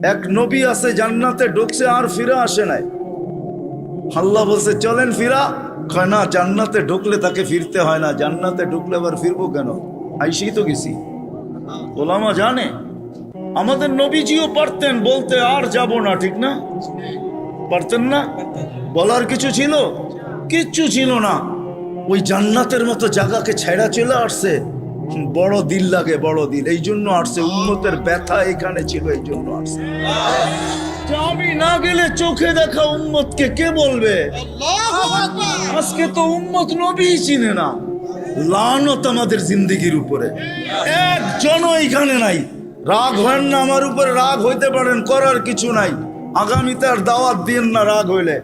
এক নবী আছে জান্নাতে ঢুকছে আর ফিরে আসে নাই। আল্লাহ বলছে চলেন ফিরা, কয় না, জান্নাতে ঢুকলে তাকে ফিরতে হয় না, জান্নাতে ঢুকলে আবার ফিরবো কেন, আইসেই তো গেছি। ওলামা জানে আমাদের নবীজিও পারতেন বলতে আর যাব না, ঠিক না? পারতেন না? বলার কিছু ছিল? কিচ্ছু ছিল না। ওই জান্নাতের মতো জায়গাকে ছেড়া চলে আসছে। বড় দিল লাগে, বড় দিল, এই জন্য আসছে। উম্মতের ব্যথা এখানে ছিল, এই জন্য আসছে। আমি না গেলে চোখে দেখা উম্মতকে কে বলবে? আজকে তো উম্মত নবী চিনে না। লানত আমাদের জিন্দেগির উপরে, একজনও এখানে নাই। রাগ হয় না আমার উপরে, রাগ হইতে পারেন, করার কিছু নাই। আগামীতে আর দাওয়াত দিন না রাগ হইলে।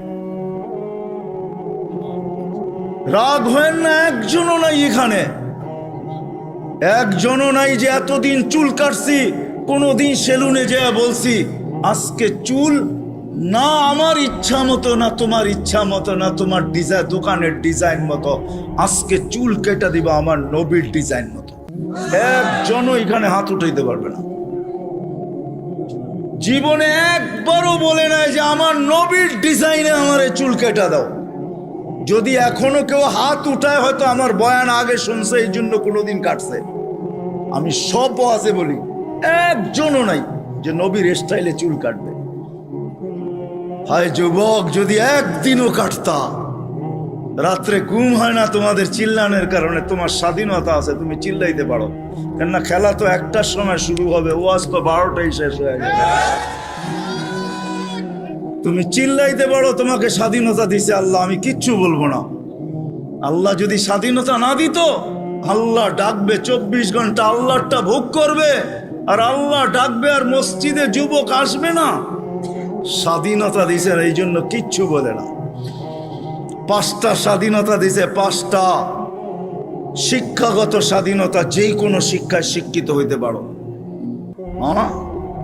রাগ হয় না, একজনও নাই এখানে, একজনও নাই যে এতদিন চুল কাটছি কোনোদিন সেলুনে যেয়ে বলছি আজকে চুল না আমার ইচ্ছা মতো, না তোমার ইচ্ছা মতো, না তোমার ডিজাইন দোকানের ডিজাইন মতো, আজকে চুল কেটে দিবা আমার নবীর ডিজাইন মতো। একজনও এখানে হাত উঠাইতে পারবে না। জীবনে একবারও বলে নাই যে আমার নবীর ডিজাইনে আমার চুল কেটে দাও। যদি এখনো কেউ হাত উঠায়, হয়তো আমার বয়ান আগে শুনছে, এই জন্য কোনোদিন কাটছে। আমি সব আছে বলি, একজনও নাই যে নবীর স্টাইলে চুল কাটবে। হায় যুবক, যদি একদিনও কাটতা। রাত্রে ঘুম হয় না তোমাদের চিল্লানের কারণে। তোমার স্বাধীনতা আছে, তুমি চিল্লাইতে পারো, কেননা খেলা তো একটার সময় শুরু হবে, ওয়াজ তো 12টায় শেষ হয়ে যাবে। তুমি চিল্লাইতে পারো, তোমাকে স্বাধীনতা দিছে আল্লাহ, আমি কিচ্ছু বলবো না। আল্লাহ যদি স্বাধীনতা না দিত, আল্লাহ ডাকবে 24 ঘন্টা, আল্লাহটা ভোগ করবে, আর আল্লাহ ডাকবে আর মসজিদে যুবক আসবে না। স্বাধীনতা দিছে, এই জন্য কিচ্ছু বলে না। 5টা স্বাধীনতা দিছে, 5টা। শিক্ষাগত স্বাধীনতা, যেই কোনো শিক্ষায় শিক্ষিত হইতে পারো।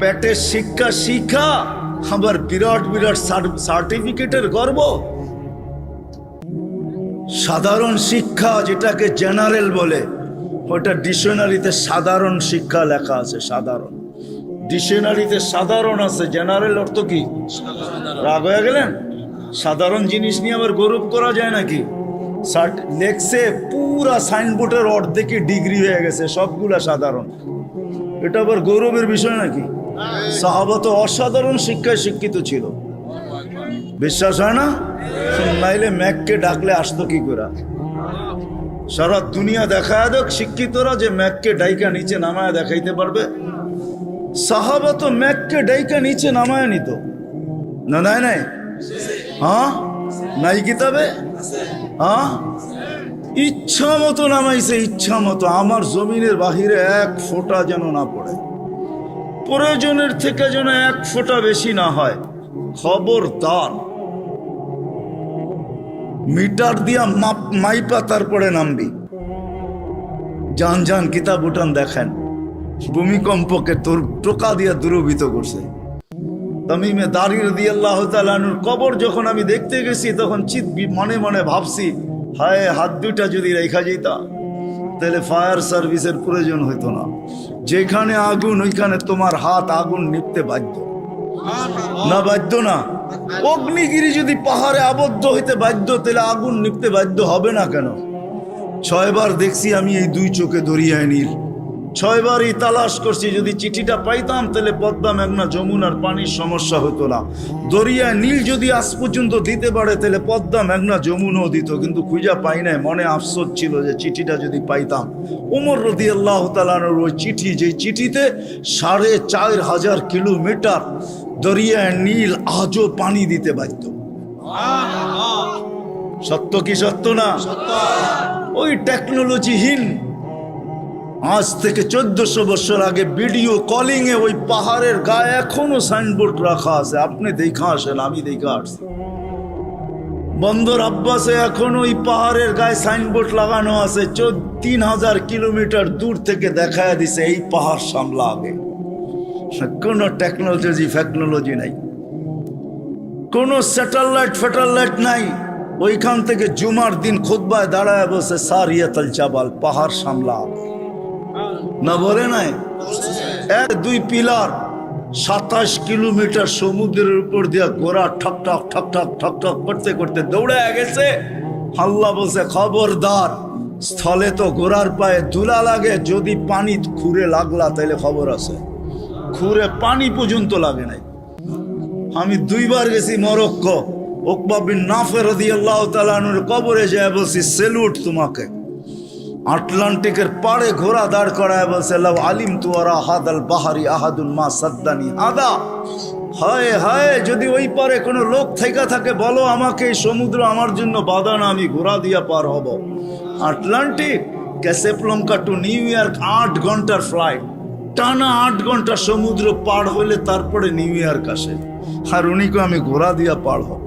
পেটের শিক্ষা শিক্ষা, আবার বিরাট বিরাট সার্টিফিকেটের গর্ব। সাধারণ শিক্ষা, যেটাকে জেনারেল বলে, ওটা ডিকশনারিতে সাধারণ শিক্ষা লেখা আছে। সাধারণ ডিকশনারিতে সাধারণ আছে, জেনারেল অর্থ কি? রাগ হয়ে গেলেন? সাধারণ জিনিস নিয়ে আবার গৌরব করা যায় নাকি? লেখছে পুরা সাইনবোর্ডের অর্ধেকে ডিগ্রি হয়ে গেছে, সবগুলা সাধারণ। এটা আবার গৌরবের বিষয় নাকি? সাহাবা তো অসাধারণ শিক্ষায় শিক্ষিত ছিল। বিশ্বাস হয় না? নাইলে ম্যাককে ডাকলে আসতো কি করে? সারা দুনিয়া দেখায় দেখ শিক্ষিতরা যে ম্যাককে ডাইকা নিচে নামায় দেখাইতে পারবে। সাহাবা তো ম্যাককে ডাইকা নিচে নামায় নিত না। নাই নাই, হ্যাঁ নাই কিতাবে, হ্যাঁ ইচ্ছা মতো নামাইছে, ইচ্ছা মতো। আমার জমিনের বাহিরে 1 ফোঁটা যেন না পড়ে, প্রয়োজনের থেকে যেন 1 ফোঁটা বেশি না হয়। খবরদার, মিটার দিয়া মাইপা তারপরে নামবি। যান যান কিতাব উঠান দেখেন, ভূমিকম্পকে তোর টোকা দিয়া দূরভূত করছে। তামিমে দারি রাদিয়াল্লাহু তাআলা আনহুর কবর যখন আমি দেখতে গেছি, তখন মনে মনে ভাবছি, হায় হাত দুইটা যদি রেখা যেতা, তাহলে ফায়ার সার্ভিসের প্রয়োজন হইতো না। যেখানে আগুন, ওইখানে তোমার হাত আগুন নিপতে বাধ্য না? বাধ্য না? অগ্নিগিরি যদি পাহাড়ে আবদ্ধ হইতে বাধ্য, তাহলে আগুন নিপতে বাধ্য হবে না কেন? 6 বার দেখছি আমি এই 2 চোখে দরিয়ায় নীল। 6 বারই তালাশ করছি, যদি চিঠিটা পাইতাম তাহলে পদ্মা, মেঘনা, যমুনার পানির সমস্যা হতো না। দরিয়ায় নীল যদি আজ পর্যন্ত দিতে পারে, তাহলে পদ্মা, মেঘনা, যমুনাও দিত, কিন্তু খুঁজা পাই নাই। মনে আফসোস ছিল যে চিঠিটা যদি পাইতাম। ওমর রাদিয়াল্লাহু তাআলা আনহুর ওই চিঠি, যে চিঠিতে 4500 কিলোমিটার দরিয়ায় নীল আজও পানি দিতে বাধ্য। সত্য কি সত্য না? ওই টেকনোলজিহীন, আজ থেকে 1400 বছর আগে ভিডিও কলিং এ ওই পাহাড়ের গায়ে এখনো সাইনবোর্ড রাখা আছে। আপনি দেখা আসেন, আমি দেখা আসছি। বন্দর আব্বাসে এখন ওই পাহাড়ের গায়ে সাইনবোর্ড লাগানো আছে, 3000 কিলোমিটার দূর থেকে দেখায় দিছে এই পাহাড় সামলা আগে। কোনো টেকনোলজি নাই, কোনো স্যাটেলাইট নাই। ওইখান থেকে জুমার দিন খুতবায় দাঁড়ায় বসে সারিয়াতুল জাবাল, পাহাড় সামলা আগে না বলে নাই। 1-2 পিলার 27 কিলোমিটার সমুদ্রের উপর দিয়া ঘোড়া ঠক ঠক ঠক ঠক ঠক ঠক করতে করতে দৌড়ে গেছে। আল্লাহ বলছে, খবরদার, স্থলে তো ঘোড়ার পায়ে ধুলা লাগে, যদি পানি খুঁড়ে লাগলা তাইলে খবর আছে। খুঁড়ে পানি পর্যন্ত লাগে নাই। আমি 2 বার গেছি মরক্কো, উকবা বিন নাফে রাদিয়াল্লাহু তাআলা আনহুর কবরে যায় বলছি, সেলুট তোমাকে। আটলান্টিকের পাড়ে ঘোড়া দাঁড় করায় বলছে, লাউ আলিম তুয়ারা হাদাল বাহারি আহাদুন মা সাদ্দানি হাদা। হায় হায়, যদি ওই পারে কোনো লোক থেকে থাকে বলো আমাকে, এই সমুদ্র আমার জন্য বাধা না, আমি ঘোড়া দিয়া পার হব। আটলান্টিক, ক্যাসেপ্লঙ্কা টু নিউ ইয়র্ক 8 ঘন্টার ফ্লাইট, টানা 8 ঘন্টা সমুদ্র পার হইলে তারপরে নিউ ইয়র্ক আসে। আর উনিকে আমি ঘোড়া দিয়া পার হব।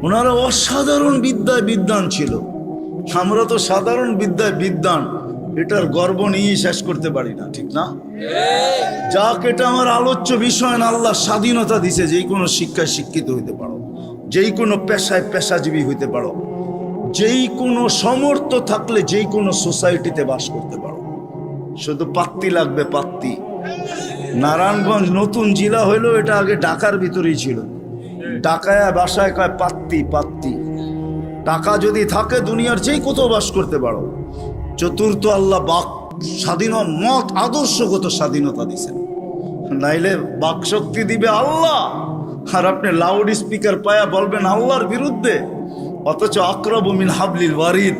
ওনারা অসাধারণ বিদ্যায় বিদ্বান ছিল। আমরা তো সাধারণ বিদ্যায় বিদ্বান, এটার গর্ব নিয়েই শেষ করতে পারি না, ঠিক না? যাক, এটা আমার আলোচ্য বিষয় না। আল্লাহ স্বাধীনতা দিছে, যেই কোনো শিক্ষায় শিক্ষিত হইতে পারো, যেই কোনো পেশায় পেশাজীবী হইতে পারো, যেই কোনো সমর্থ থাকলে যেই কোনো সোসাইটিতে বাস করতে পারো। শুধু পাত্তি লাগবে, পাত্তি। নারায়ণগঞ্জ নতুন জেলা হইলো, এটা আগে ঢাকার ভিতরেই ছিল। ঢাকায় বাসায় কয় পাত্তি, পাত্তি। টাকা যদি থাকে দুনিয়ার যেই কোথাও বাস করতে পারো। চতুর্থ, আল্লাহ বাক স্বাধীন মত আদর্শগত স্বাধীনতা দিছেন, নাইলে বাক শক্তি দিবে আল্লাহ। আর আপনি লাউড স্পিকার পায়া বলবেন আল্লাহর বিরুদ্ধে, অথচ আকরাবু মিন হাবলিল ওয়ারিদ,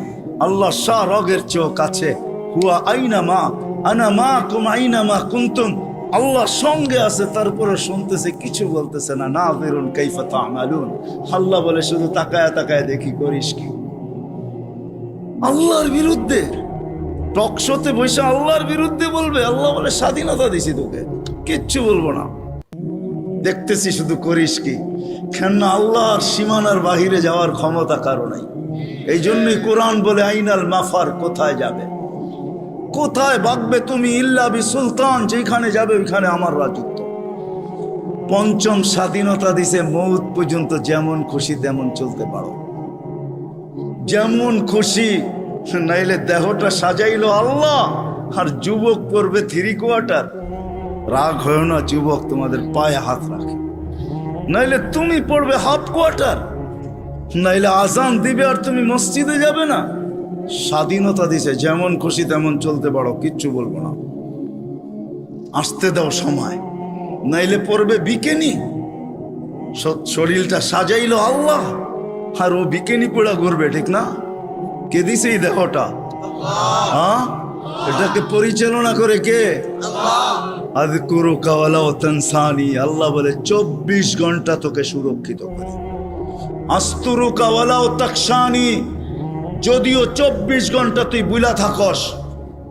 আল্লাহ শাহ রগের চেয়েও কাছে। হুয়া আইনা মা আনা মা কুম আইনা মা কুনতুম, আল্লাহ সঙ্গে আছে, তারপরে শুনতেছে, কিছু বলতেছে না। নাযিরুন কাইফা তা'মালুন, আল্লাহ বলে শুধু তাকায়া তাকায়া দেখি করিস কি। আল্লাহর বিরুদ্ধে টকশোতে বসে আল্লাহর বিরুদ্ধে বলবে, আল্লাহ বলে স্বাধীনতা দিছি তোকে, কিচ্ছু বলবো না, দেখতেছি শুধু করিস কি। কেন আল্লাহর সীমানার বাহিরে যাওয়ার ক্ষমতা কারো নাই। এই জন্যই কোরআন বলে আইনাল মাফার, কোথায় যাবে, কোথায় ভাগবে তুমি, ইল্লা বি সুলতান, যেখানে যাবে ওইখানে আমার রাজত্ব। পঞ্চম, স্বাধীনতা দিছে মৌত পর্যন্ত যেমন খুশি তেমন চলতে পারো, যেমন খুশি। নাইলে দেহটা সাজাইলো আল্লাহ, আর যুবক পড়বে 3 কোয়ার্টার। রাগ হয় না, যুবক তোমাদের পায়ে হাত রাখে। নাইলে তুমি পড়বে হাফ কোয়ার্টার, নাইলে আজান দিবে আর তুমি মসজিদে যাবে না। স্বাধীনতা দিছে, যেমন খুশি তেমন চলতে পারো, কিচ্ছু বলবো না, আসতে দাও সময়। নাইলে পড়বে বিকেনি। শরীরটা সাজাইলো আল্লাহ, আর ও বিকেনি পড়া করবে, ঠিক না? কে দিছে এই দেহটা? হ্যাঁ, এটাকে পরিচালনা করে কে? আযকুরুকা ওয়া লা তানসানি, আল্লাহ বলে 24 ঘন্টা তোকে সুরক্ষিত করে। আস্তুরুকা ওয়া লা তাকশানি, যদিও 24 ঘন্টা তুই বুলা থাকস,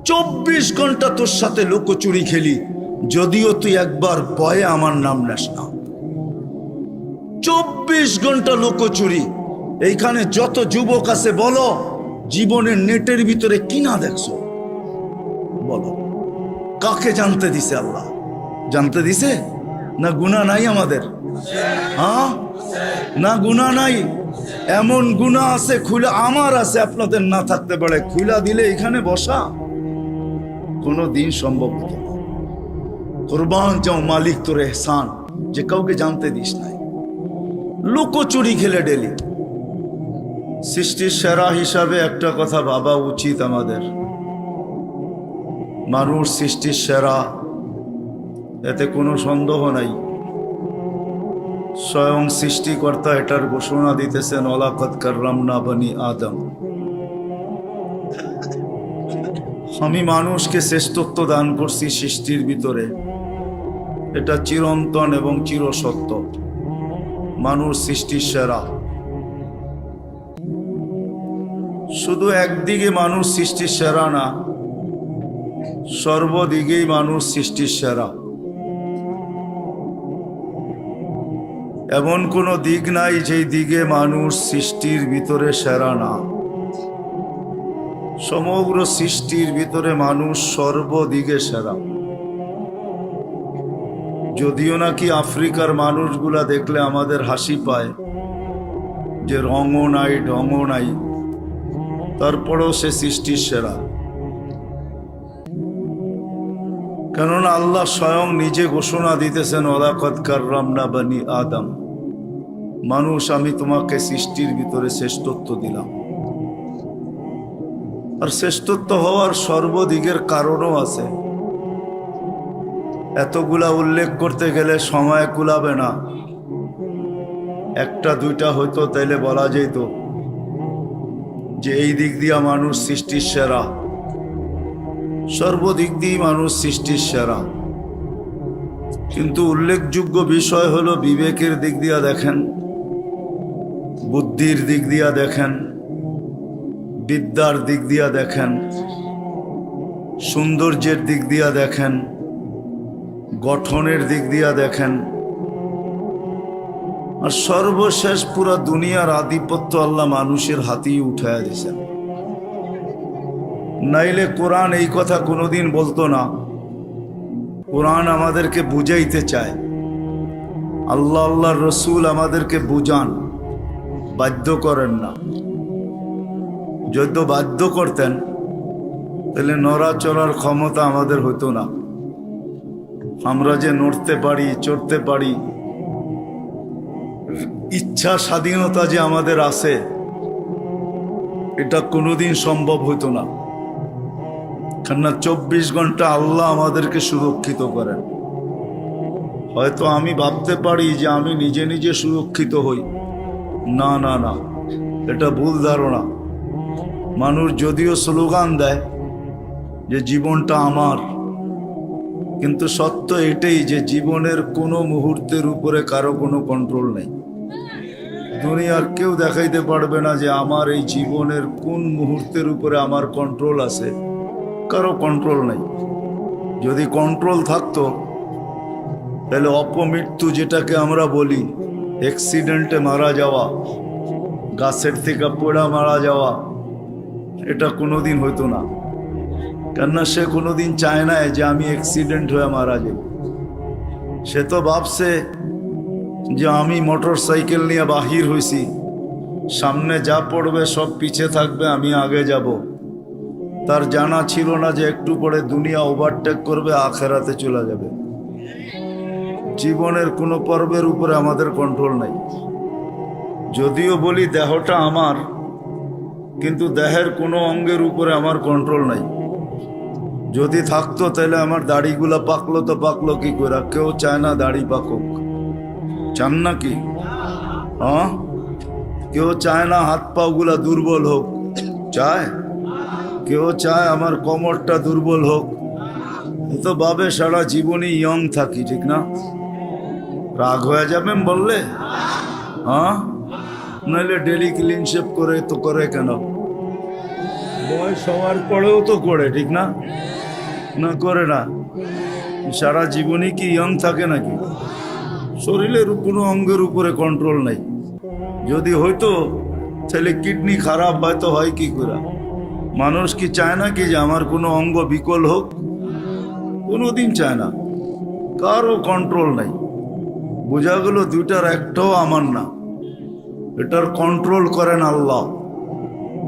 24 ঘন্টা তোর সাথে লুকোচুরি খেলি, যদিও তুই একবার ভয়ে আমার নাম নেস না। 24 ঘন্টা লুকোচুরি। এইখানে যত যুবক আছে বলো, জীবনের নেটের ভিতরে কি না দেখছো? বলো, কাকে জানতে দিছে আল্লাহ? জানতে দিছে না? গুনাহ নাই আমাদের? হ্যাঁ, না গুনাহ নাই? এমন গুনাহ আছে খুলে, আমার আছে, আপনাদের না থাকতে পারে। খুলা দিলে এখানে বসা কোনো দিন সম্ভব হতো না। কুরবান যাও মালিক তোর এহসান, যে কাউকে জানতে দিস নাই। লুকোচুরি খেলে ডেলি। সৃষ্টির সেরা হিসাবে একটা কথা ভাবা উচিত আমাদের, মানুষ সৃষ্টির সেরা, এতে কোনো সন্দেহ নাই। স্বয়ং সৃষ্টিকর্তা এটার ঘোষণা দিতেছেন, ওয়ালাকাদ কাররামনা বনি আদম। আমি মানুষকে শ্রেষ্ঠত্ব দান করছি সৃষ্টির ভিতরে, এটা চিরন্তন এবং চিরসত্য। মানুষ সৃষ্টির সেরা। শুধু একদিকে মানুষ সৃষ্টির সেরা না, সর্বদিকেই মানুষ সৃষ্টির সেরা। এমন কোনো দিক নাই যেই দিকে মানুষ সৃষ্টির ভিতরে সেরা না। সমগ্র সৃষ্টির ভিতরে মানুষ সর্বদিকে সেরা। যদিও নাকি আফ্রিকার মানুষগুলা দেখলে আমাদের হাসি পায়, যে রঙও নাই ঢঙও নাই, তারপরেও সে সৃষ্টির সেরা। কেননা আল্লাহ স্বয়ং নিজে ঘোষণা দিতেছেন ওয়ালাকাদ কাররামনা বানি আদম, মানুষ আমি তোমাকে সৃষ্টির ভিতরে শ্রেষ্ঠত্ব দিলাম। আর শ্রেষ্ঠত্ব হওয়ার সর্বদিকের কারণও আছে। এতগুলা উল্লেখ করতে গেলে সময় কুলাবে না। একটা দুইটা হয়তো তাইলে বলা যেত যে এই দিক দিয়া মানুষ সৃষ্টির সেরা, সর্বদিক দিয়ে মানুষ সৃষ্টির সেরা। কিন্তু উল্লেখযোগ্য বিষয় হলো বিবেকের দিক দিয়া দেখেন, বুদ্ধির দিক দিয়া দেখেন, বিদ্যার দিক দিয়া দেখেন, সৌন্দর্যের দিক দিয়া দেখেন, গঠনের দিক দিয়া দেখেন, আর সর্বশেষ পুরা দুনিয়ার আধিপত্য আল্লাহ মানুষের হাতেই উঠাইয়া দিয়েছেন। নাইলে কোরআন এই কথা কোনোদিন বলতো না। কোরআন আমাদেরকে বুঝাইতে চায়, আল্লাহ আল্লাহর রসুল আমাদেরকে বুঝান, বাধ্য করেন না। যদি বাধ্য করতেন তাহলে নড়াচড়ার ক্ষমতা আমাদের হতো না। আমরা যে নড়তে পারি, চড়তে পারি, ইচ্ছা স্বাধীনতা যে আমাদের আছে, এটা কোনোদিন সম্ভব হতো না। কেননা 24 ঘন্টা আল্লাহ আমাদেরকে সুরক্ষিত করেন। হয়তো আমি ভাবতে পারি যে আমি নিজে নিজে সুরক্ষিত হই, না না না, এটা ভুল ধারণা। মানুষ যদিও স্লোগান দেয় যে জীবনটা আমার, কিন্তু সত্য এটাই যে জীবনের কোনো মুহূর্তের উপরে কারো কোনো কন্ট্রোল নেই। দুনিয়ার কেউ দেখাইতে পারবে না যে আমার এই জীবনের কোন মুহূর্তের উপরে আমার কন্ট্রোল আছে, কারো কন্ট্রোল নেই। যদি কন্ট্রোল থাকতো তাহলে অপমৃত্যু, যেটাকে আমরা বলি অ্যাক্সিডেন্টে মারা যাওয়া, গাছের থেকে পোড়া মারা যাওয়া, এটা কোনোদিন হইতো না। কেননা সে কোনোদিন চায় না যে আমি অ্যাক্সিডেন্ট হয়ে মারা যাই। সে তো ভাবছে যে আমি মোটর সাইকেল নিয়ে বাহির হয়েছি, সামনে যা পড়বে সব পিছে থাকবে, আমি আগে যাব। তার জানা ছিল না যে একটু পরে দুনিয়া ওভারটেক করবে, আখেরাতে চলে যাবে। জীবনের কোনো পর্বের উপরে আমাদের কন্ট্রোল নাই। যদিও বলি দেহটা আমার, কিন্তু দেহের কোনো অঙ্গের উপরে আমার কন্ট্রোল নাই। যদি থাকতো তাহলে আমার দাড়িগুলা পাকলো তো পাকলো কি করে? কেউ চায় না দাড়ি পাকুক, চান নাকি? হ্যাঁ, কেউ চায় না হাত পাগুলা দুর্বল হোক, চায়? কেউ চায় আমার কোমরটা দুর্বল হোক? তো ভাবে সারা জীবনই ইয়ং থাকি, ঠিক না? রাগ হয়ে যাবেন বললে? হ্যাঁ, নাহলে ডেলি ক্লিন শেপ করে তো করে কেন? বয়স হওয়ার পরেও তো করে, ঠিক না? না করে না? সারা জীবনই কি ইয়ং থাকে নাকি? শরীরের কোনো অঙ্গের উপরে কন্ট্রোল নাই। যদি হইতো তাহলে কিডনি খারাপ হয়তো হয় কি করে? মানুষ কি চায় না কি যে আমার কোনো অঙ্গ বিকল হোক? কোনোদিন চায় না। কারও কন্ট্রোল নাই। বোঝা গেল দুইটার একটাও আমার না। এটার কন্ট্রোল করেন আল্লাহ,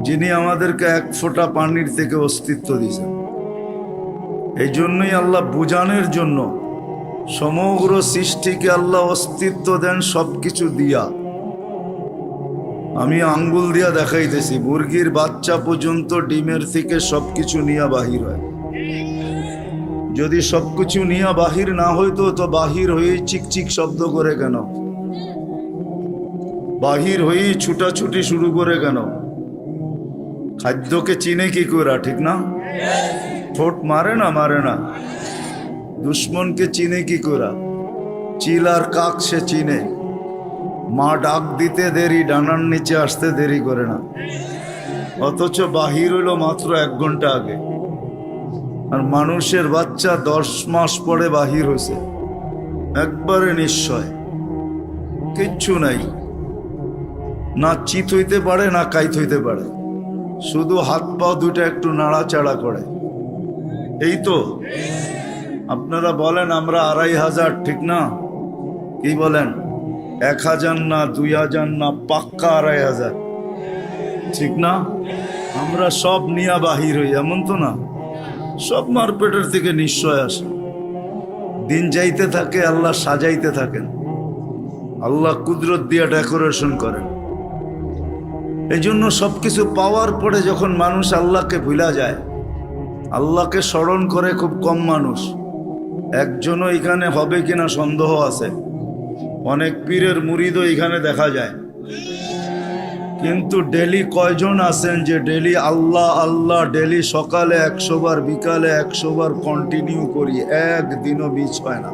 যিনি আমাদেরকে এক ফোঁটা পানির থেকে অস্তিত্ব দিয়েছেন। এই জন্যই আল্লাহ বুঝানোর জন্য সমগ্র সৃষ্টিকে আল্লাহ অস্তিত্ব দেন সব কিছু দিয়া। আমি আঙ্গুল দিয়া দেখাইতেছি, মুরগির বাচ্চা পর্যন্ত ডিমের থেকে সবকিছু নিয়ে বাহির হয়। যদি সবকিছু নিয়ে বাহির না হইতো তো বাহির হয়েই চিকচিক শব্দ করে কেন? বাহির হয়েই ছুটাছুটি শুরু করে কেন? খাদ্যকে চিনে কি করে, ঠিক না? ঠোঁট মারে না? মারে না? দুশ্মনকে চিনে কি করে? চিল আর কাক সে চিনে। মা ডাক দিতে দেরি, ডানার নিচে আসতে দেরি করে না। অথচ বাহির হইল মাত্র 1 ঘন্টা আগে। আর মানুষের বাচ্চা 10 মাস পরে বাহির হয়েছে, একবারে নিশ্চয়। কিচ্ছু নাই, না চিত হইতে পারে না কাইত হইতে পারে, শুধু হাত পা দুটো একটু নাড়াচাড়া করে। এই তো। আপনারা বলেন আমরা 2500, ঠিক না? কি বলেন? 1000 না, 2000 না, পাক্কা 2500, ঠিক না? আমরা সব নিয়ে বাহির হই, এমন তো না। সব মারপেটের থেকে নিশ্চয় আসে। দিন যাইতে থাকে, আল্লাহ সাজাইতে থাকেন, আল্লাহ কুদরত দিয়ে ডেকোরেশন করেন। এই জন্য সবকিছু পাওয়ার পরে যখন মানুষ আল্লাহকে ভুলা যায়, আল্লাহকে স্মরণ করে খুব কম মানুষ। একজনও এখানে হবে কিনা সন্দেহ আছে। অনেক পীরের মুরিদও এখানে দেখা যায়, কিন্তু ডেলি কয়জন আছেন যে ডেলি আল্লাহ আল্লাহ, ডেলি সকালে 100 বার, বিকালে 100 বার কন্টিনিউ করি, একদিনও মিস হয় না?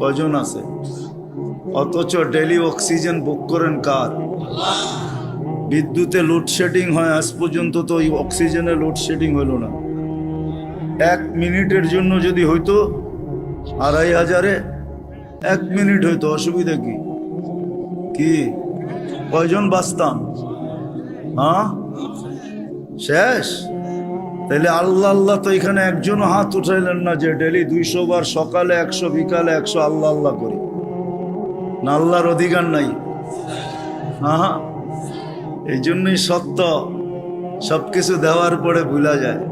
কয়জন আছে? অথচ ডেলি অক্সিজেন বুক করেন কার? বিদ্যুতে লোডশেডিং হয়, আজ পর্যন্ত তো ওই অক্সিজেনে লোডশেডিং হলো না। 1 মিনিটের জন্য যদি হইতো 2500-এ 1 মিনিট হইতো, অসুবিধা কি? কি কয়জন বাঁচতাম? হ্যাঁ, শেষ। তাইলে আল্লাহ আল্লাহ তো এখানে একজনও হাত উঠাইলেন না যে ডেলি 200 বার, সকালে 100, বিকালে 100 আল্লাহ আল্লাহ করি। না, আল্লাহর অধিকার নাই? হ্যাঁ, এই জন্যই সত্য, সবকিছু দেওয়ার পরে ভুলা যায়।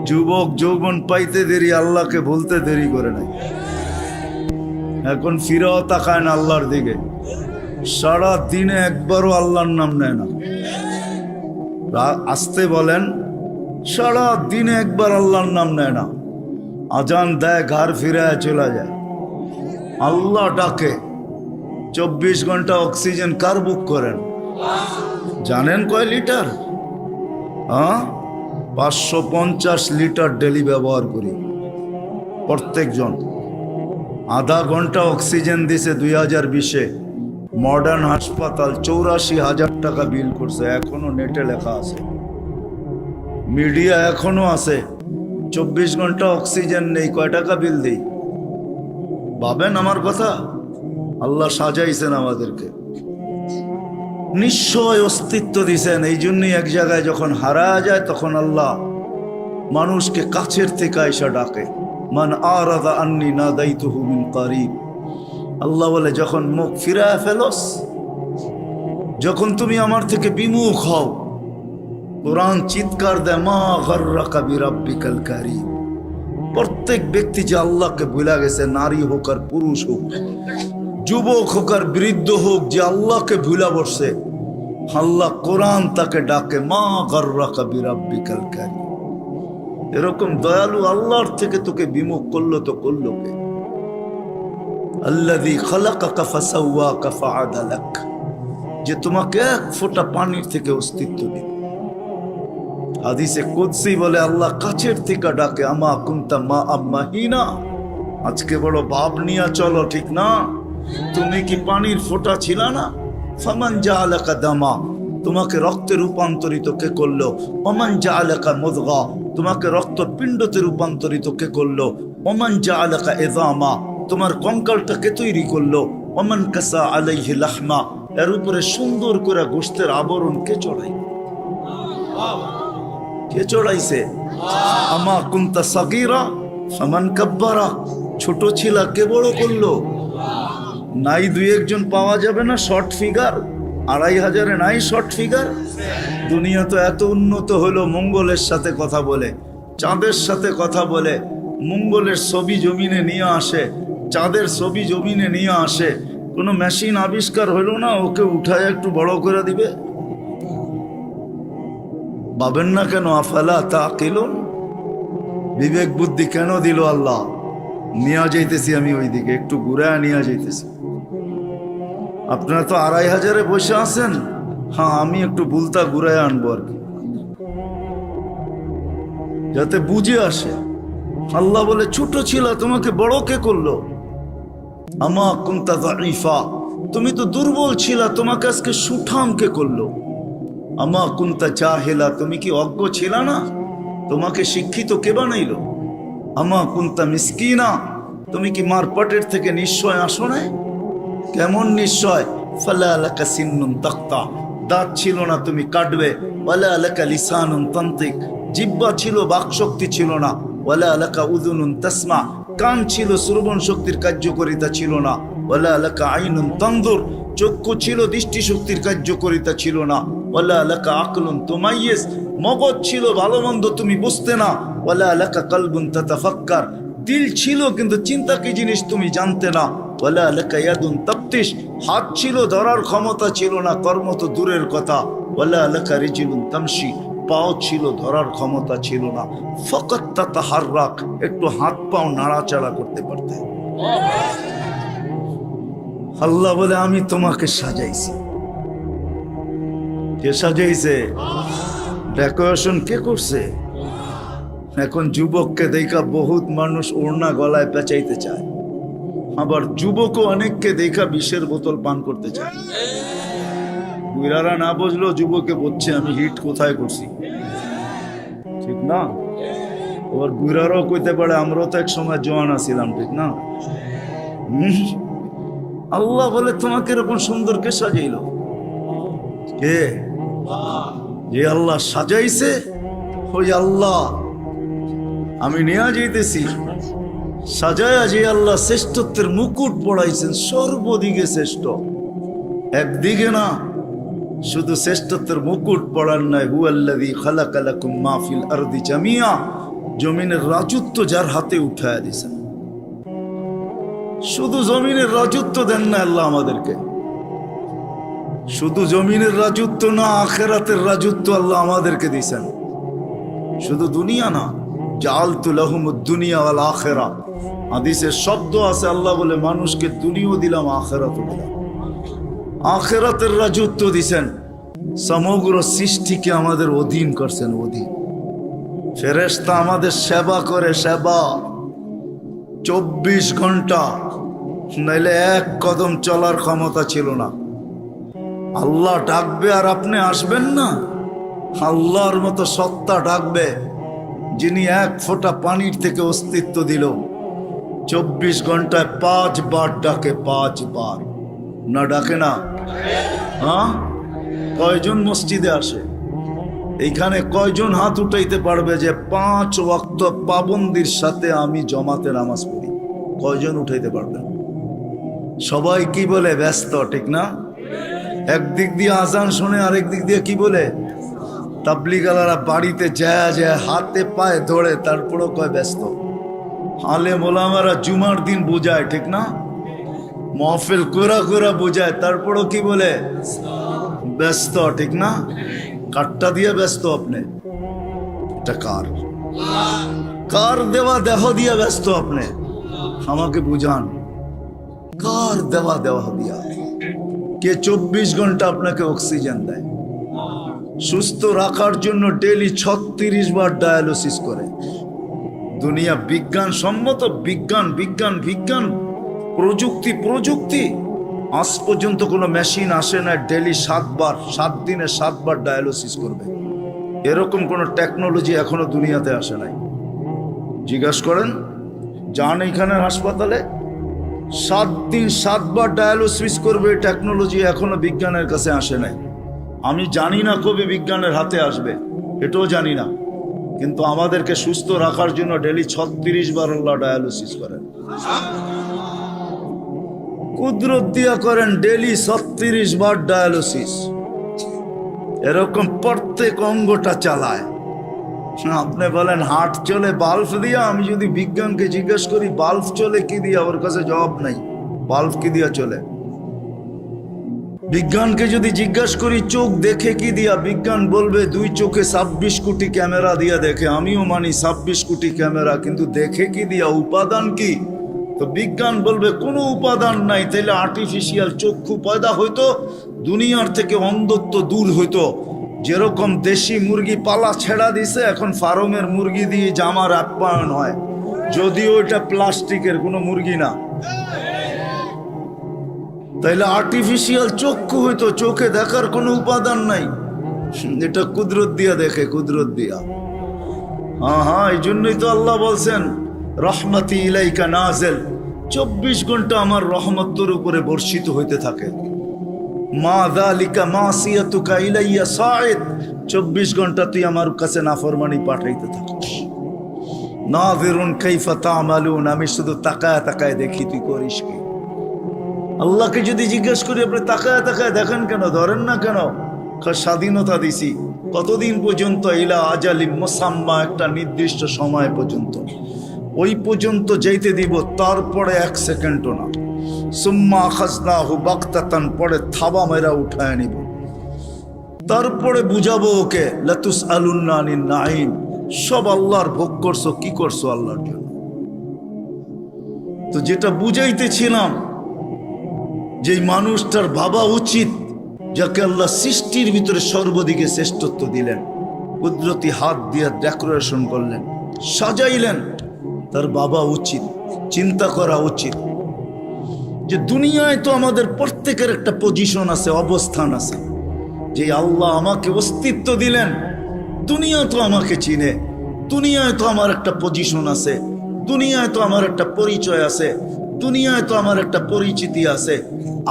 যুবক যৌবন পাইতে দেরি, আল্লাহকে ভুলতে দেরি করে নাই। এখন ফিরেও তাকায় না আল্লাহর দিকে, সারা দিনে একবারও আল্লাহর নাম নেয় না। আসতে বলেন, সারা দিনে একবার আল্লাহর নাম নেয় না। আজান দেয়, ঘর ফিরে চলে যায়। আল্লাহ ডাকে। 24 ঘন্টা অক্সিজেন কার বুক করেন জানেন? কয় লিটার? 550 লিটার ডেলি ব্যবহার করি প্রত্যেকজন। আধা ঘন্টা অক্সিজেন দিছে 2020-এ। মডার্ন হাসপাতাল 84,000 টাকা বিল করছে। এখনো নেটে লেখা আছে, মিডিয়া এখনো আছে। 24 ঘন্টা অক্সিজেন নেই, কয় টাকা বিল দেই? ভাবেন আমার কথা। আল্লাহ সাজাইছেন আমাদেরকে, নিশ্চয় অস্তিত্ব দিছেন। এই জন্যই এক জায়গায় যখন হারা যায় তখন আল্লাহ মানুষকে কাছের থেকে আইসা ডাকে। মান আরাদা আন্নি নাদাইতুহু মিন কারিব। আল্লাহ বলে, যখন মুখ ফিরায় ফেলস, যখন তুমি আমার থেকে বিমুখ হও, কোরআন চিৎকার দেয়, মা গাররাকা বিরাব্বিকাল কারীম। প্রত্যেক ব্যক্তি যে আল্লাহকে ভুলা গেছে, নারী হোক আর পুরুষ হোক, যুবক হোক আর বৃদ্ধ হোক, যে আল্লাহকে ভুলা বসছে, আল্লাহ কোরআন তাকে ডাকে, মা গাররাকা বিরাব্বিকাল কারীম। এরকম দয়ালু আল্লাহর থেকে তোকে বিমুখ করলো তো করলো কে? আল্লাযী খালাকাকা ফাসাওয়াকা ফাআদালাক, যে তোমাকে এক ফোঁটা পানির থেকে অস্তিত্ব দিল। হাদিসে কুদসি বলে, আল্লাহ কাছের থেকে ডাকে, আমা কুনতা মা আম্মাহিনা। আজকে বড় ভাব নিয়া চলো, ঠিক না? তুমি কি পানির ফোঁটা ছিল না? ফামান জাআলাকা দামা, তোমাকে রক্তে রূপান্তরিত কে করলো? ওমান জাআলাকা মুদগা, তোমাকে রক্তপিণ্ডতে রূপান্তরিত কে করলো? ওমান জাআলাকা ইযামা, তোমার কঙ্কালটা কে তৈরি করলো? ওমান কাসা আলাইহি লাহমা, এর উপরে সুন্দর করে গোশতের আবরণ কে চড়াই? কে চড়াইছে? আমা কুনতা সাগীরা ফামান কাব্বারা, ছোট ছিলা, কে বড় করলো? নাই 2-1 পাওয়া যাবে না শর্ট ফিগার? 2500-এ নাই শর্ট ফিগার? দুনিয়া তো এত উন্নত হলো, মঙ্গলের সাথে কথা বলে, চাঁদের সাথে কথা বলে, মঙ্গলের ছবি জমিনে নিয়ে আসে, চাঁদের ছবি জমিনে নিয়ে আসে। কোনো মেশিন আবিষ্কার হলো না ওকে উঠায় একটু বড় করে দিবে? ভাবেন না কেন? আফালা তাকিলুন, বিবেক বুদ্ধি কেন দিল আল্লাহ? নিয়ে যাইতেছি আমি ওইদিকে, একটু ঘুরায় নিয়ে যাইতেছি। আপনারা তো 2500-এ বসে আছেন, হ্যাঁ আমি একটু বুলতা ঘুরায় আনবো আর কি, যাতে বুঝে আসে। আল্লাহ বলে, ছোট ছিল, তোমাকে বড় কে করলো? আমা কুনতা যায়ীফা, তুমি তো দুর্বল ছিলা, তোমাকে আজকে সুঠাম কে করলো? আমা কুনতা জাহিলা, তুমি কি অজ্ঞ ছিলা না? তোমাকে শিক্ষিত কে বানাইলো? আমা কুনতা মিসকিনা, তুমি কি মার পেটের থেকে নিশ্চয় আসো নাই? কেমন নিশ্চয়? ফালা লাকা সিন্নুন তাক্তা, দাঁত ছিল না তুমি কাটবে। ওয়ালা লাকা লিসানুন তান্তিক, জিহ্বা ছিল, বাকশক্তি ছিল না। ওয়ালা লাকা উযুনুন তাসমা, কান ছিল, শ্রবণ শক্তির কার্যকারিতা ছিল না। ওয়ালা লাকা আইনুন তানজুর, চক্ষু ছিল, দৃষ্টি শক্তির কার্যকারিতা ছিল না। ওয়ালা লাকা আকলুন তুমাইয়িজ, মগজ ছিল, ভালো মন্দ তুমি বুঝতে না। ওয়ালা লাকা কলবুন তাতাফাক্কার, দিল ছিল কিন্তু চিন্তা কি জিনিস তুমি জানতে না। ওয়ালা লাকা ইয়াদুন তাবতিশ, হাত ছিল ধরার ক্ষমতা ছিল না, কর্ম তো দূরের কথা। ওয়ালা লাকা রিজলুন তামশি, পাও ছিল ধরার ক্ষমতা ছিল না। ফাকাত তাতাহাররাক, একটু হাত পাও নাড়াচাড়া করতে পারতে। আল্লাহ বলে আমি তোমাকে সাজাইছি। কে সাজাইছে? ডেকোরেশন কে করছে? এখন যুবককে দেখা বহুত মানুষ ওড়না গলায় পেঁচাইতে চায়, আবার যুবকও অনেককে দেখা বিষের বোতল পান করতে চায়। বুড়ারা না বুঝলো যুবকে বলছে আমি হিট কোথায় করছি, ঠিক না? ওর বুড়ারাও কইতে পারে আমরাও তো এক সময় জওয়ান ছিলাম, ঠিক না? আল্লাহ বলে তোমাকে এরকম সুন্দর কে সাজাইলো? কে? যে আল্লাহ সাজাইছে ওই আল্লাহ আমি নেয়া যাইতেছি। সাজায়া যে আল্লাহ শ্রেষ্ঠত্বের মুকুট পড়াইছেন, সর্বদিকে শ্রেষ্ঠ, একদিকে না। শুধু শ্রেষ্ঠত্বের মুকুট পড়ার নাই, হুয়াল্লাযী খালাকা লাকুম মা ফিল আরদি জামিয়া, জমিনের রাজত্ব যার হাতে উঠায়া দিয়েছেন। শুধু জমিনের রাজত্ব দেন না আল্লাহ আমাদেরকে, শুধু জমিনের রাজত্ব না, আখিরাতের রাজত্ব আল্লাহ আমাদেরকে দিয়েছেন। শুধু দুনিয়া না, জাআলতু লাহুমুদ দুনিয়া ওয়াল আখিরা, হাদিসের শব্দ আছে আল্লাহ বলে মানুষকে দুনিয়াও দিলাম আখিরাতও দিলাম। আখিরাতের রাজত্ব দিছেন, সমগ্র সৃষ্টিকে আমাদের অধীন করছেন, অধীন। ফেরেশতা আমাদের সেবা করে, সেবা 24 ঘন্টা, নাইলে এক কদম চলার ক্ষমতা ছিল না। আল্লাহ ডাকবে আর আপনি আসবেন না? আল্লাহর মতো সত্তা ডাকবে যিনি এক ফোঁটা পানির থেকে অস্তিত্ব দিল, 24 ঘন্টায় 5 বার ডাকে, 5 বার। না ডাকে না? হ্যাঁ, কয়জন মসজিদে আসে? এইখানে কয়জন হাত উঠাইতে পারবে যে 5 ওয়াক্ত পাবন্দির সাথে আমি জমাতে নামাজ পড়ি? কয়জন উঠাইতে পারবেন? সবাই কি বলে? ব্যস্ত, ঠিক না? একদিক দিয়ে আজান শুনে, আরেক দিক দিয়ে কি বলে? তাবলিগালারা বাড়িতে যায় যায় হাতে পায়ে ধরে, তারপরও কয় ব্যস্ত। আলেম ওলামারা জুমার দিন বোঝায়, ঠিক না? মাহফিল কোরা কোরা বোঝায়, তারপরও কি বলে? ব্যস্ত, ঠিক না? কাটটা দিয়ে ব্যস্ত আপনি? এটা কার? কার দেওয়া দেহ দিয়ে ব্যস্ত আপনি? আমাকে বুঝান, কার দেওয়া দেহ দিয়া? কে 24 ঘন্টা আপনাকে অক্সিজেন দেয়? সুস্থ রাখার জন্য ডেইলি 36 বার ডায়ালিসিস করে। দুনিয়া বিজ্ঞান সম্মত, বিজ্ঞান বিজ্ঞান বিজ্ঞান, প্রযুক্তি প্রযুক্তি, আজ পর্যন্ত কোনো মেশিন আসে না ডেইলি 7 বার, 7 দিনে 7 বার ডায়ালিসিস করবে। এরকম কোনো টেকনোলজি এখনো দুনিয়াতে আসে নাই। জিজ্ঞাসা করেন, যান এইখানের হাসপাতালে, 7 দিন 7 বার ডায়ালিসিস করবে, টেকনোলজি এখনো বিজ্ঞানের কাছে আসে নাই। আমি জানি না কবে বিজ্ঞানের হাতে আসবে, এটাও জানি না, কিন্তু আমাদেরকে সুস্থ রাখার জন্য ডেইলি 36 বার আল্লাহ ডায়ালিসিস করেন। কুদরত দিয়া করেন ডেইলি 36 বার ডায়ালিসিস। এরকম প্রত্যেক অঙ্গটা চালায়। আপনি বলেন হার্ট চলে বাল্ব দিয়া, আমি যদি বিজ্ঞানকে জিজ্ঞেস করি বাল্ব চলে কি দিয়া, ওর কাছে জবাব নাই। বাল্ব কি দিয়া চলে? বিজ্ঞানকে যদি জিজ্ঞেস করি চোখ দেখে কি দিয়া, বিজ্ঞান বলবে 2 চোখে 26 কোটি ক্যামেরা দিয়া দেখে। আমিও মানি 26 কোটি ক্যামেরা, কিন্তু দেখে কি দিয়া? উপাদান কি? তো বিজ্ঞান বলবে কোনো উপাদান নাই। তাইলে আর্টিফিশিয়াল চক্ষু পয়দা হইতো, দুনিয়ার থেকে অন্ধত্ব দূর হইতো। যেরকম দেশি মুরগি পালা ছেড়া দিছে, এখন ফার্মের মুরগি দিয়ে জামার আপ্যায়ন হয়, যদিও এটা প্লাস্টিকের কোনো মুরগি না। তাইলে আর্টিফিশিয়াল চক্ষু হইতো, চোখে দেখার কোনো উপাদান নাই। এটা কুদরত দিয়া দেখে, কুদরত দিয়া। হ্যাঁ হ্যাঁ, এই জন্যই তো আল্লাহ বলছেন রহমতি ইলাইকা নাজেল, 24 ঘন্টা আমার রহমত তোর উপরে বর্ষিত হইতে থাকে। মা যালিকা মাসিয়াতুকা ইলাইয়া সাইদ, 24 ঘন্টা তুই আমার কাছে নাফরমানি পাঠাইতে থাকিস। নাযিরুন কাইফা তা'মালুন, আমি শুধু তাকায় তাকায় দেখি তুই করিস কি। আল্লাহকে যদি জিজ্ঞেস করি আপনি তাকায় তাকায় দেখেন কেন, ধরেন না কেন? স্বাধীনতা দিছি কতদিন পর্যন্ত? ইলা আজালিম মুসাম্মা, একটা নির্দিষ্ট সময় পর্যন্ত। ওই পর্যন্ত যাইতে দিব, তারপরে 1 সেকেন্ডও না। সুম্মা আখাযনাহু বাগতাতান, পরে থাবা মেরা উঠায় নিব, তারপরে বুঝাবো ওকে লাতুসআলুন্না আনিন নাঈম, সব আল্লাহর ভোগ করছো, কি করছো আল্লাহর জন্য। তো যেটা বুঝাইতেছিলাম, যেই মানুষটার ভাবা উচিত, যাকে আল্লাহ সৃষ্টির ভিতরে সর্বদিকে শ্রেষ্ঠত্ব দিলেন, কুদরতি হাত দিয়ে ডেকোরেশন করলেন, সাজাইলেন, তার বাবা উচিত, চিন্তা করা উচিত যে দুনিয়ায় তো আমাদের প্রত্যেকের একটা পজিশন আছে, অবস্থান আছে। যে আল্লাহ আমাকে অস্তিত্ব দিলেন, দুনিয়া তো আমাকে চিনে, দুনিয়ায় তো আমার একটা পজিশন আছে, দুনিয়ায় তো আমার একটা পরিচয় আছে, দুনিয়ায় তো আমার একটা পরিচিতি আছে।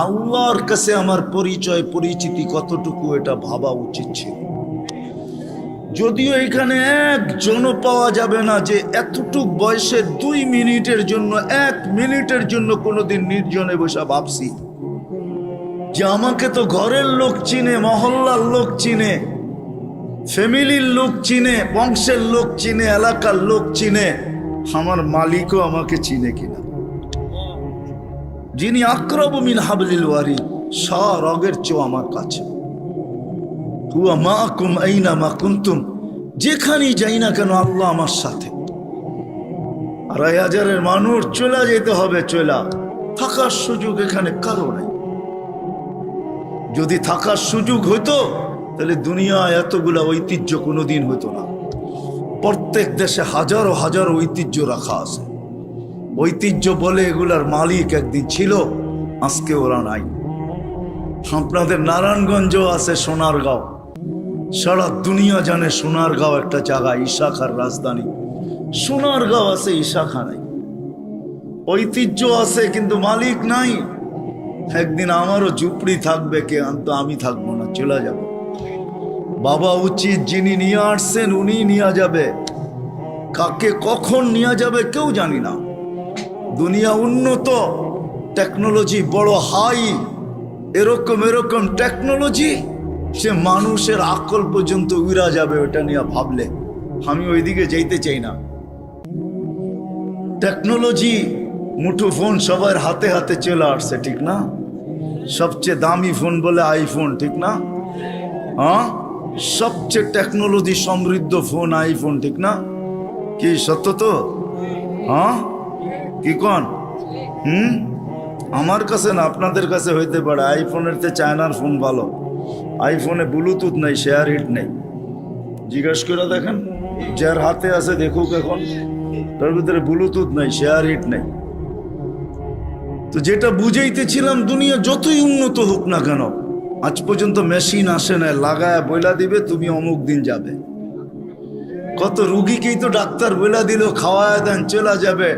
আল্লাহর কাছে আমার পরিচয় পরিচিতি কতটুকু, এটা ভাবা উচিত ছিল। যদিও এখানে একজনও পাওয়া যাবে না যে এতটুক বয়সে 2 মিনিটের জন্য, 1 মিনিটের জন্য কোনোদিন নির্জনে বসে ভাবছি যে আমাকে তো ঘরের লোক চিনে, মহল্লার লোক চিনে, ফ্যামিলির লোক চিনে, বংশের লোক চিনে, এলাকার লোক চিনে, আমার মালিকও আমাকে চিনে কিনা। যিনি আকরাবু মিন হাবলিল ওয়ারিদ, রগের চেয়েও আমার কাছে। হুয়া মাআকুম আইনা মা কুনতুম, যেখানেই যাই না কেন আল্লাহ আমার সাথে। 2,500 মানুষ চলে যেতে হবে, চলা থাকার সুযোগ এখানে কারো নাই। যদি থাকার সুযোগ হইতো তাহলে দুনিয়ায় এতগুলা ঐতিহ্য কোনোদিন হইতো না। প্রত্যেক দেশে হাজারো হাজারো ঐতিহ্য রাখা আছে। ঐতিহ্য বলে এগুলার মালিক একদিন ছিল, আজকে ওরা নাই। আপনাদের নারায়ণগঞ্জও আছে, সোনারগাঁও, সারা দুনিয়া জানে সোনারগাঁও একটা জায়গা, ইশাখার রাজধানী। সোনারগাঁও আছে, ইশাখা নাই। ঐতিহ্য আছে কিন্তু মালিক নাই। একদিন আমারও ঝুপড়ি থাকবে, কে তো আমি থাকবো না, চলে যাব। বাবা উচিত, যিনি নিয়ে আসছেন উনি নিয়ে যাবে, কাকে কখন নিয়ে যাবে কেউ জানি না। দুনিয়া উন্নত, টেকনোলজি বড় হাই, এরকম এরকম টেকনোলজি, সে মানুষের আকল পর্যন্ত উড়া যাবে ওটা নিয়ে ভাবলে। আমি ওইদিকে যেতে চাই না। টেকনোলজি, মুঠো ফোন সবার হাতে হাতে চলে আসছে, ঠিক না? সবচেয়ে দামি ফোন বলে আইফোন, ঠিক না? হ্যাঁ, সবচেয়ে টেকনোলজি সমৃদ্ধ ফোন আইফোন, ঠিক না? কি সত্য তো? হ্যাঁ, কি কন? আমার কাছে না, আপনাদের কাছে হইতে পারে। আইফোনের চেয়ে চায়নার ফোন ভালো। আইফোনে ব্লুটুথ নেই, শেয়ার হিট নেই। জিজ্ঞেস করে দেখেন, যার হাতে আছে দেখুক, এখন তার ভিতরে ব্লুটুথ নেই, শেয়ার হিট নেই। তো যেটা বুঝাইতেছিলাম, দুনিয়া যতই উন্নত হোক না কেন, আজ পর্যন্ত মেশিন আসে না লাগায় বইলা দিবে তুমি অমুক দিন যাবে। কত রুগীকেই তো ডাক্তার বইলা দিল খাওয়ায় দেন চলে যাবে,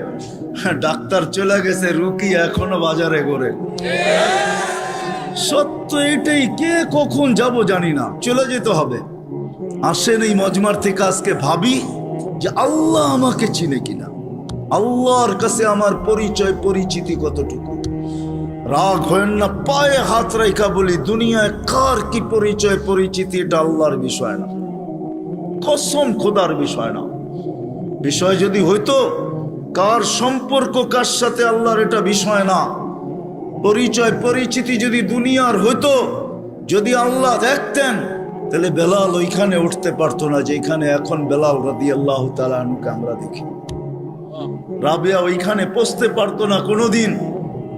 ডাক্তার চলে গেছে, রুগী এখনো বাজারে ঘোরে। সত্য এটাই, কে কখন যাব জানি না, চলে যেতে হবে। আসেন এই মজমার থেকে আজকে ভাবি যে আল্লাহ আমাকে চিনে কিনা, আল্লাহর কাছে আমার পরিচয় পরিচিতি কতটুকু। রাগ হয় না, পায়ে হাত রাখা বলি, দুনিয়ায় কার কি পরিচয় পরিচিতি এটা আল্লাহর বিষয় না, কসম খোদার বিষয় না। বিষয় যদি হইতো কার সম্পর্ক কার সাথে, আল্লাহর এটা বিষয় না। পরিচয় পরিচিতি যদি দুনিয়ার হইতো, যদি আল্লাহ দেখতেন, তাহলে বেলাল ওইখানে উঠতে পারতো না যেখানে এখন বেলাল রাদিয়াল্লাহু তাআলা আনহুকে আমরা দেখি। রাবেয়া ওইখানে পৌঁছতে পারতো না কোনোদিন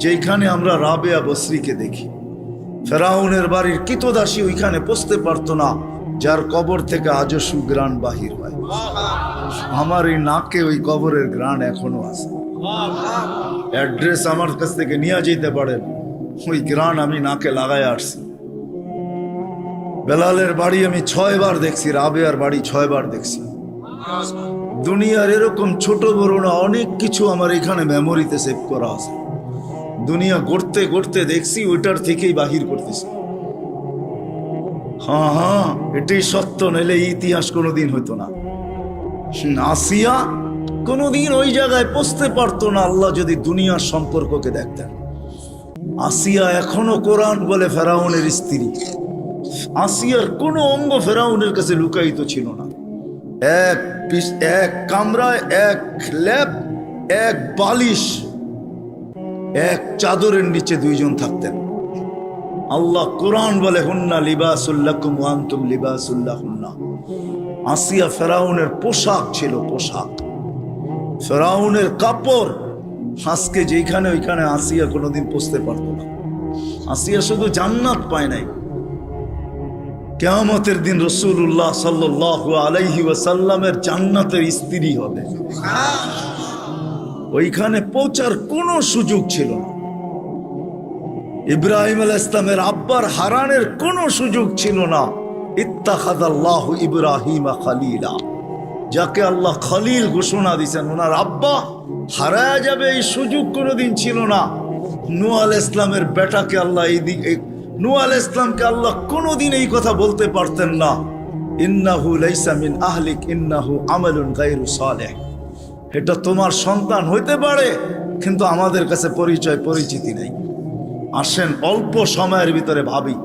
যেখানে আমরা রাবেয়া বসরিকে দেখি। ফেরাউনের বাড়ির কিতদাসী ওইখানে পৌঁছতে পারতো না যার কবর থেকে আজও সুগ্রাণ বাহির হয়। আমার এই নাকে ওই কবরের গ্রাণ এখনো আছে। অ্যাড্রেস আমার কাছ থেকে নিয়ে যেতে পারেন, ওই গ্রাণ আমি নাকে লাগায় আসছি। বেলালের বাড়ি আমি 6 বার দেখছি, রাবেয়ার বাড়ি 6 বার দেখছি। দুনিয়ার এরকম ছোট বড় না অনেক কিছু আমার এখানে মেমোরিতে সেভ করা আছে। দুনিয়া গড়তে গড়তে দেখছি, ওইটার থেকেই বাহির করতেছি। হ্যাঁ হ্যাঁ, এটাই সত্য, নাইলে ইতিহাস কোনোদিন হইতো না। আসিয়া কোনোদিন ওই জায়গায় পৌঁছতে পারতো না আল্লাহ যদি দুনিয়ার সম্পর্ককে দেখতেন। আসিয়া এখনো কোরআন বলে ফেরাউনের স্ত্রী। আসিয়ার কোনো অঙ্গ ফেরাউনের কাছে লুকায়িত ছিল না। এক কামরায়, এক ল্যাব, এক বালিশ, এক চাদরের নিচে দুইজন থাকতেন। আল্লাহ কোরআন বলে, হুন্না লিবাসুল লাকুম ওয়া আনতুম লিবাসুল লাহুন্না। আসিয়া ফেরাউনের পোশাক ছিল, পোশাক, ফেরাউনের কাপড়। আজকে যেখানে ওইখানে আসিয়া কোনোদিন পৌঁছতে পারত না। আসিয়া শুধু জান্নাত পায় নাই, কিয়ামতের দিন রাসূলুল্লাহ সাল্লাল্লাহু আলাইহি ওয়াসাল্লামের জান্নাতের স্ত্রী হবে। ওইখানে পৌঁছার কোনো সুযোগ ছিল না। ইব্রাহিম আলাইহিস সালামের আব্বার হারানের কোনো সুযোগ ছিল না। ইত্তাখাযাল্লাহু ইব্রাহিমা খলিলা, যাকে আল্লাহ খলিল ঘোষণা দিয়েছেন, ওনার আব্বা হারায়া যাবে এই সুযোগ কোনোদিন ছিল না। নূহ আলাইহিস সালামের বেটাকে আল্লাহ নূহ আলাইহিস সালামকে আল্লাহ কোনোদিন এই কথা বলতে পারতেন না, ইন্নাহু লাইসা মিন আহলিক ইন্নাহু আমালুন গায়রু সালিহ। এটা তোমার সন্তান হইতে পারে, কিন্তু আমাদের কাছে পরিচিতি নেই। আসেন অল্প সময়ের ভিতরে ভাবি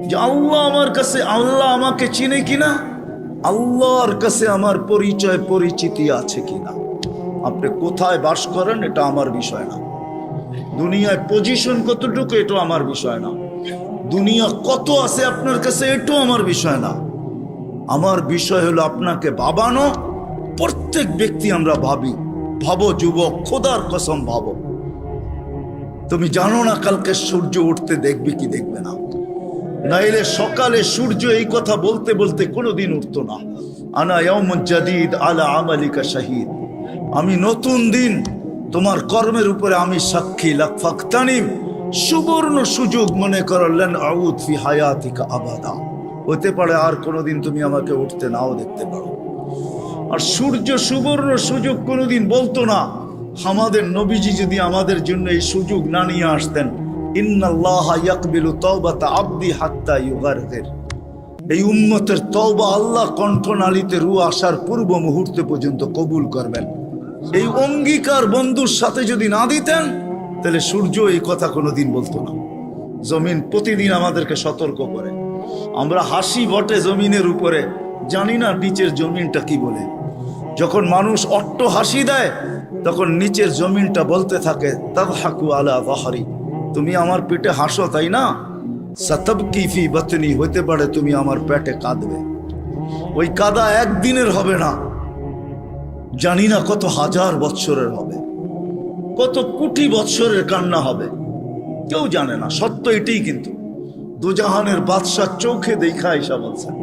যে আল্লাহ আমার কাছে, আল্লাহ আমাকে চিনে কিনা, আল্লাহর কাছে আমার পরিচিতি আছে কিনা। আপনি কোথায় বাস করেন এটা আমার বিষয় না, দুনিয়ায় পজিশন কতটুকু এটা আমার বিষয় না, দুনিয়া কত আছে আপনার কাছে এটাও আমার বিষয় না। আমার বিষয় হলো আপনাকে ভাবানো। প্রত্যেক ব্যক্তি আমরা ভাবো যুবক, খোদার কসম ভাবো, তুমি জানো না কালকে সূর্য উঠতে দেখবে কি দেখবে না। নাইলে সকালে সূর্য এই কথা বলতে বলতে কোনোদিন উঠতো না, আনা ইয়াউমুন জাদীদ আলা আমালিকা শাহীদ, আমি নতুন দিন, তোমার কর্মের উপরে আমি সাক্ষী। লাফাকতানিম, সুবর্ণ সুযোগ মনে করলেন, আউদ ফি হায়াতিকা আবাদা, হতে পারে আর কোনোদিন তুমি আমাকে উঠতে নাও দেখতে পারো। আর সূর্য সুবর্ণ সুযোগ কোনোদিন বলতো না। আমাদের নবীজি যদি আমাদের জন্য এই সুযোগ না নিয়ে আসতেন, ইন্নাল্লাহা ইয়াকবিলু তাওবাতা আবদি হাত্তা ইউগারগির, এই উম্মতের তওবা আল্লাহ কণ্ঠনালীতে রূহ আসার পূর্ব মুহূর্তে পর্যন্ত কবুল করবেন, এই অঙ্গীকার বন্ধুর সাথে যদি না দিতেন, তাহলে সূর্য এই কথা কোনোদিন বলতো না। জমিন প্রতিদিন আমাদেরকে সতর্ক করে। আমরা হাসি বটে জমিনের উপরে, জানি না নিচের জমিনটা কি বলে। যখন মানুষ অট্ট হাসি দেয়, তখন নিচের জমিনটা বলতে থাকে, তাদহাকু আলা যাহরি, তুমি আমার পেটে হাসো তাই না, সাতাবকি ফি বাতনি, হতে পারে তুমি আমার পেটে কাঁদবে। ওই কাদা একদিনের হবে না, জানি না কত হাজার বৎসরের হবে, কত কোটি বৎসরের কান্না হবে, কেউ জানে না। সত্য এটাই, কিন্তু দুজাহানের বাদশাহ চোখে দেখা এসা বলছেন,